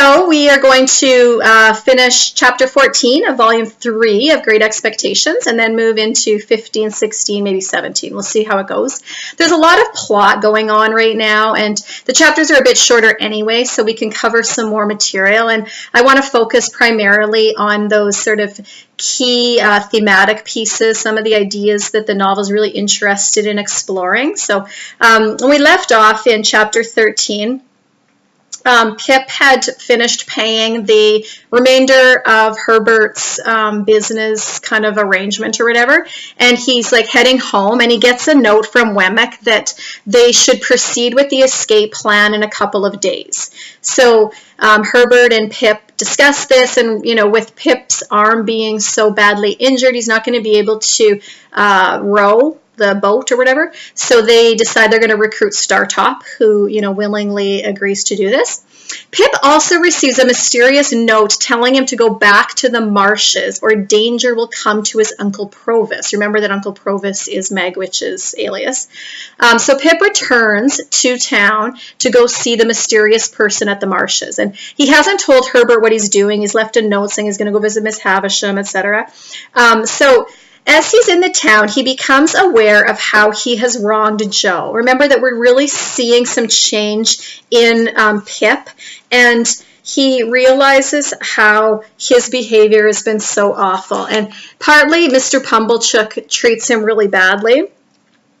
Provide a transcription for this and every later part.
So we are going to finish chapter 14 of volume 3 of Great Expectations and then move into 15, 16, maybe 17. We'll see how it goes. There's a lot of plot going on right now, and the chapters are a bit shorter anyway, so we can cover some more material. And I want to focus primarily on those sort of key thematic pieces, some of the ideas that the novel is really interested in exploring. So when we left off in chapter 13, Pip had finished paying the remainder of Herbert's business kind of arrangement or whatever, and he's like heading home, and he gets a note from Wemmick that they should proceed with the escape plan in a couple of days. So Herbert and Pip discuss this, and with Pip's arm being so badly injured, he's not going to be able to row the boat or whatever, so they decide they're going to recruit Startop, who willingly agrees to do this. Pip also receives a mysterious note telling him to go back to the marshes or danger will come to his Uncle Provis. Remember that Uncle Provis is Magwitch's alias. So Pip returns to town to go see the mysterious person at the marshes, and he hasn't told Herbert what he's doing. He's left a note saying he's going to go visit Miss Havisham, etc. So as he's in the town, he becomes aware of how he has wronged Jo. Remember that we're really seeing some change in Pip, and he realizes how his behavior has been so awful. And partly Mr. Pumblechook treats him really badly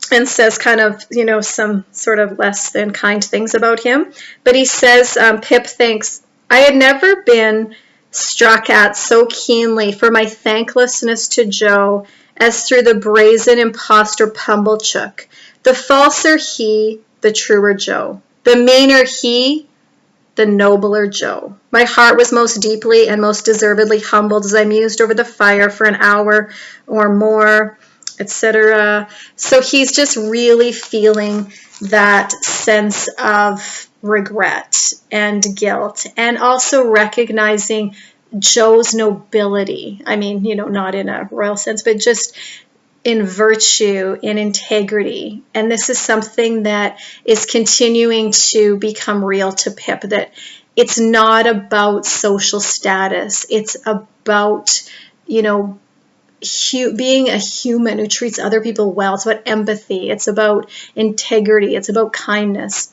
and says kind of, some sort of less than kind things about him. But he says, Pip thinks, I had never been struck at so keenly for my thanklessness to Jo as through the brazen impostor Pumblechook. The falser he, the truer Jo. The meaner he, the nobler Jo. My heart was most deeply and most deservedly humbled as I mused over the fire for an hour or more, etc. So he's just really feeling that sense of regret and guilt, and also recognizing Jo's nobility. I mean, not in a royal sense, but just in virtue, in integrity. And this is something that is continuing to become real to Pip, that it's not about social status. It's about, being a human who treats other people well. It's about empathy. It's about integrity. It's about kindness.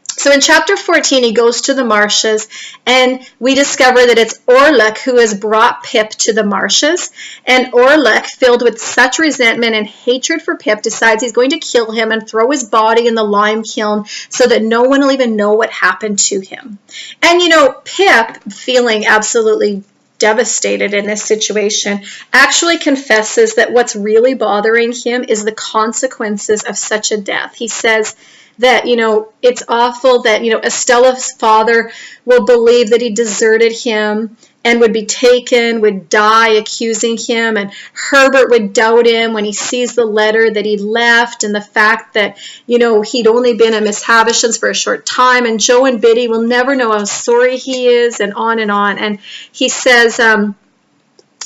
So in chapter 14, he goes to the marshes, and we discover that it's Orlick who has brought Pip to the marshes. And Orlick, filled with such resentment and hatred for Pip, decides he's going to kill him and throw his body in the lime kiln so that no one will even know what happened to him. And, Pip, feeling absolutely devastated in this situation, actually confesses that what's really bothering him is the consequences of such a death. He says that, it's awful that, Estella's father will believe that he deserted him and would be taken, would die accusing him, and Herbert would doubt him when he sees the letter that he left and the fact that, he'd only been at Miss Havisham's for a short time, and Jo and Biddy will never know how sorry he is, and on and on. And he says,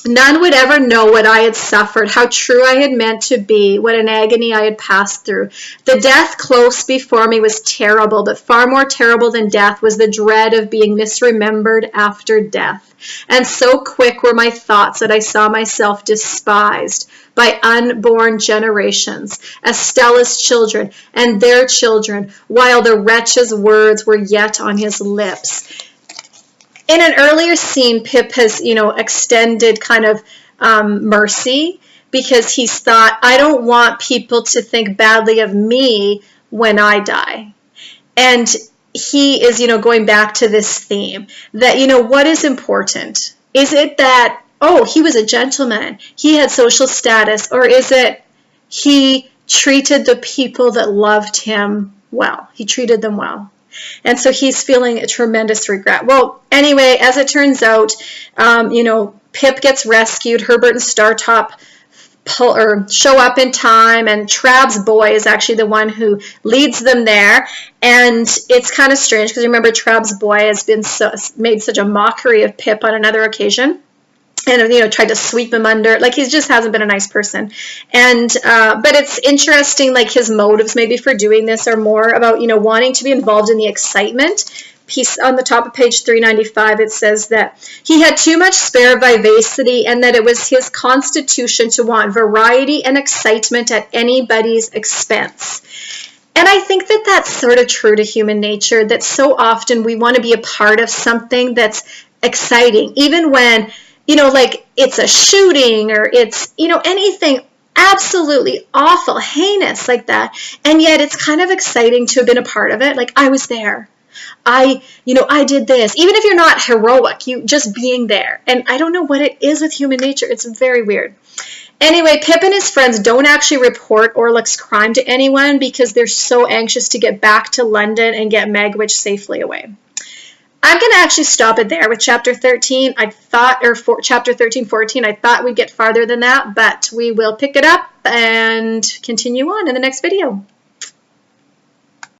none would ever know what I had suffered, how true I had meant to be, what an agony I had passed through. The death close before me was terrible, but far more terrible than death was the dread of being misremembered after death. And so quick were my thoughts that I saw myself despised by unborn generations, Estella's children and their children, while the wretch's words were yet on his lips. In an earlier scene, Pip has, extended kind of mercy, because he's thought, I don't want people to think badly of me when I die. And he is, going back to this theme that, what is important? Is it that, he was a gentleman, he had social status, or is it he treated the people that loved him well? He treated them well. And so he's feeling a tremendous regret. Well, anyway, as it turns out, Pip gets rescued. Herbert and Startop show up in time, and Trabb's boy is actually the one who leads them there. And it's kind of strange because remember, Trabb's boy has been made such a mockery of Pip on another occasion. And, tried to sweep him under. Like, he just hasn't been a nice person. And, but it's interesting, like, his motives maybe for doing this are more about, wanting to be involved in the excitement. piece on the top of page 395, it says that he had too much spare vivacity and that it was his constitution to want variety and excitement at anybody's expense. And I think that that's sort of true to human nature, that so often we want to be a part of something that's exciting, even when, like it's a shooting or it's, anything absolutely awful, heinous like that. And yet it's kind of exciting to have been a part of it. Like, I was there. I did this. Even if you're not heroic, you just being there. And I don't know what it is with human nature. It's very weird. Anyway, Pip and his friends don't actually report Orlick's crime to anyone because they're so anxious to get back to London and get Magwitch safely away. I'm going to actually stop it there with chapter 13. Chapter 13, 14, I thought we'd get farther than that, but we will pick it up and continue on in the next video.